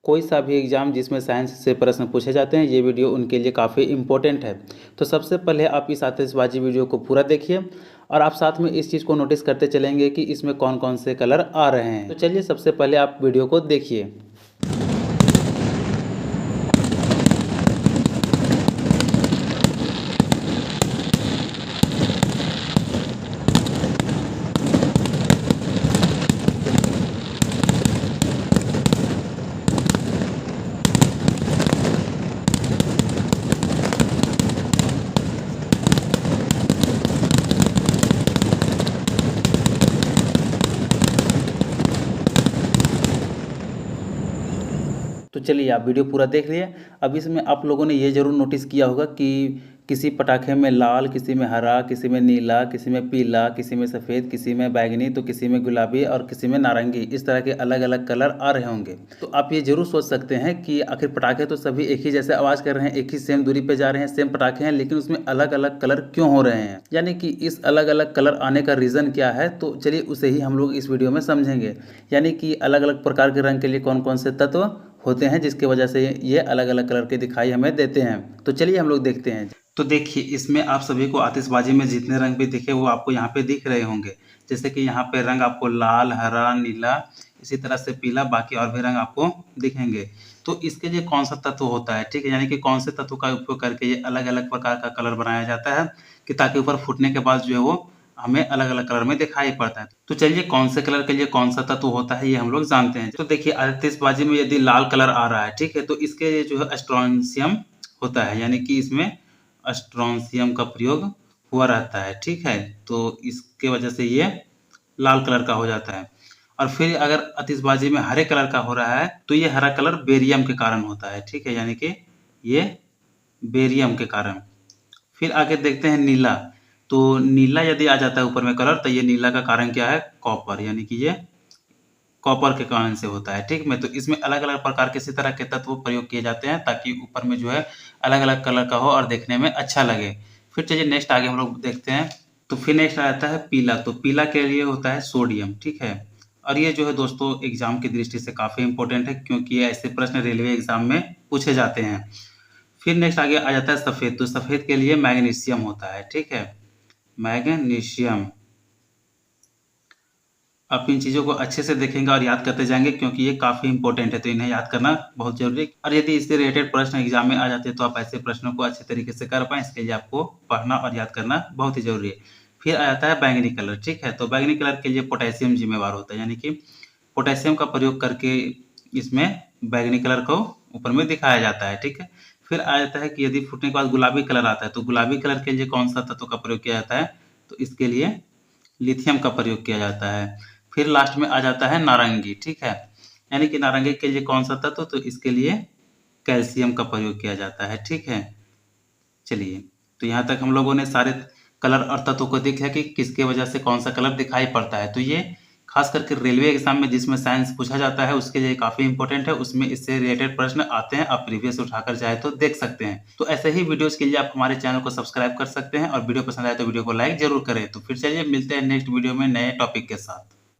कोई सा भी एग्ज़ाम जिसमें साइंस से प्रश्न पूछे जाते हैं, ये वीडियो उनके लिए काफ़ी इम्पोर्टेंट है। तो सबसे पहले आप इस आतिशबाजी वीडियो को पूरा देखिए और आप साथ में इस चीज़ को नोटिस करते चलेंगे कि इसमें कौन कौन से कलर आ रहे हैं। तो चलिए सबसे पहले आप वीडियो को देखिए। तो चलिए आप वीडियो पूरा देख लिए। अब इसमें आप लोगों ने ये ज़रूर नोटिस किया होगा कि किसी पटाखे में लाल, किसी में हरा, किसी में नीला, किसी में पीला, किसी में सफ़ेद, किसी में बैंगनी, तो किसी में गुलाबी और किसी में नारंगी। इस तरह के अलग अलग कलर आ रहे होंगे। तो आप ये ज़रूर सोच सकते हैं कि आखिर पटाखे तो सभी एक ही जैसे आवाज़ कर रहे हैं, एक ही सेम दूरी पे जा रहे हैं, सेम पटाखे हैं, लेकिन उसमें अलग अलग कलर क्यों हो रहे हैं, यानी कि इस अलग अलग कलर आने का रीज़न क्या है। तो चलिए उसे ही हम लोग इस वीडियो में समझेंगे, यानी कि अलग अलग प्रकार के रंग के लिए कौन कौन से तत्व होते हैं जिसकी वजह से ये अलग अलग कलर के दिखाई हमें देते हैं। तो चलिए हम लोग देखते हैं। तो देखिए इसमें आप सभी को आतिशबाजी में जितने रंग भी दिखे वो आपको यहाँ पे दिख रहे होंगे। जैसे कि यहाँ पे रंग आपको लाल, हरा, नीला, इसी तरह से पीला, बाकी और भी रंग आपको दिखेंगे। तो इसके लिए कौन सा तत्व होता है, ठीक है, यानी कि कौन से तत्व का उपयोग करके ये अलग अलग प्रकार का कलर बनाया जाता है कि ताकि ऊपर फूटने के बाद जो है वो हमें अलग अलग कलर में दिखाई पड़ता है। तो चलिए कौन से कलर के लिए कौन सा तत्व होता है ये हम लोग जानते हैं। तो देखिए आतिशबाजी में यदि लाल कलर आ रहा है, ठीक है, तो इसके लिए जो है स्ट्रोंशियम होता है, यानी कि इसमें स्ट्रोंशियम का प्रयोग हुआ रहता है, ठीक है। तो इसके वजह से ये लाल कलर का हो जाता है। और फिर अगर आतिशबाजी में हरे कलर का हो रहा है तो ये हरा कलर बेरियम के कारण होता है, ठीक है, यानी कि ये बेरियम के कारण। फिर आगे देखते हैं नीला। तो नीला यदि आ जाता है ऊपर में कलर, तो ये नीला का कारण क्या है, कॉपर, यानी कि ये कॉपर के कारण से होता है, ठीक है। तो इसमें अलग अलग प्रकार के इसी तरह के तत्व प्रयोग किए जाते हैं ताकि ऊपर में जो है अलग अलग कलर का हो और देखने में अच्छा लगे। फिर चलिए नेक्स्ट आगे हम लोग देखते हैं। तो फिर नेक्स्ट आ जाता है पीला। तो पीला के लिए होता है सोडियम, ठीक है। और ये जो है दोस्तों एग्जाम की दृष्टि से काफ़ी इंपॉर्टेंट है क्योंकि ऐसे प्रश्न रेलवे एग्जाम में पूछे जाते हैं। फिर नेक्स्ट आगे आ जाता है सफ़ेद। तो सफ़ेद के लिए मैग्नीशियम होता है, ठीक है, मैग्नीशियम। आप इन चीज़ों को अच्छे से देखेंगे और याद करते जाएंगे क्योंकि ये काफ़ी इंपॉर्टेंट है, तो इन्हें याद करना बहुत जरूरी है। और यदि इससे रिलेटेड प्रश्न एग्जाम में आ जाते हैं तो आप ऐसे प्रश्नों को अच्छे तरीके से कर पाएँ, इसके लिए आपको पढ़ना और याद करना बहुत ही जरूरी है। फिर आ जाता है बैंगनी कलर, ठीक है। तो बैंगनी कलर के लिए पोटेशियम जिम्मेवार होता है, यानी कि पोटेशियम का प्रयोग करके इसमें बैंगनी कलर को ऊपर में दिखाया जाता है, ठीक है। फिर आ जाता है कि यदि फूटने के बाद गुलाबी कलर आता है तो गुलाबी कलर के लिए कौन सा तत्व का प्रयोग किया जाता है, तो इसके लिए लिथियम का प्रयोग किया जाता है। फिर लास्ट में आ जाता है नारंगी, ठीक है, यानी कि नारंगी के लिए कौन सा तत्व, तो इसके लिए कैल्शियम का प्रयोग किया जाता है, ठीक है। चलिए तो यहाँ तक हम लोगों ने सारे कलर और तत्वों को देखा कि किसके वजह से कौन सा कलर दिखाई पड़ता है। तो ये खास करके रेलवे एग्जाम में जिसमें साइंस पूछा जाता है उसके लिए काफ़ी इंपॉर्टेंट है, उसमें इससे रिलेटेड प्रश्न आते हैं, आप प्रीवियस उठाकर चाहे तो देख सकते हैं। तो ऐसे ही वीडियोस के लिए आप हमारे चैनल को सब्सक्राइब कर सकते हैं और वीडियो पसंद आए तो वीडियो को लाइक जरूर करें। तो फिर चलिए मिलते हैं नेक्स्ट वीडियो में नए टॉपिक के साथ।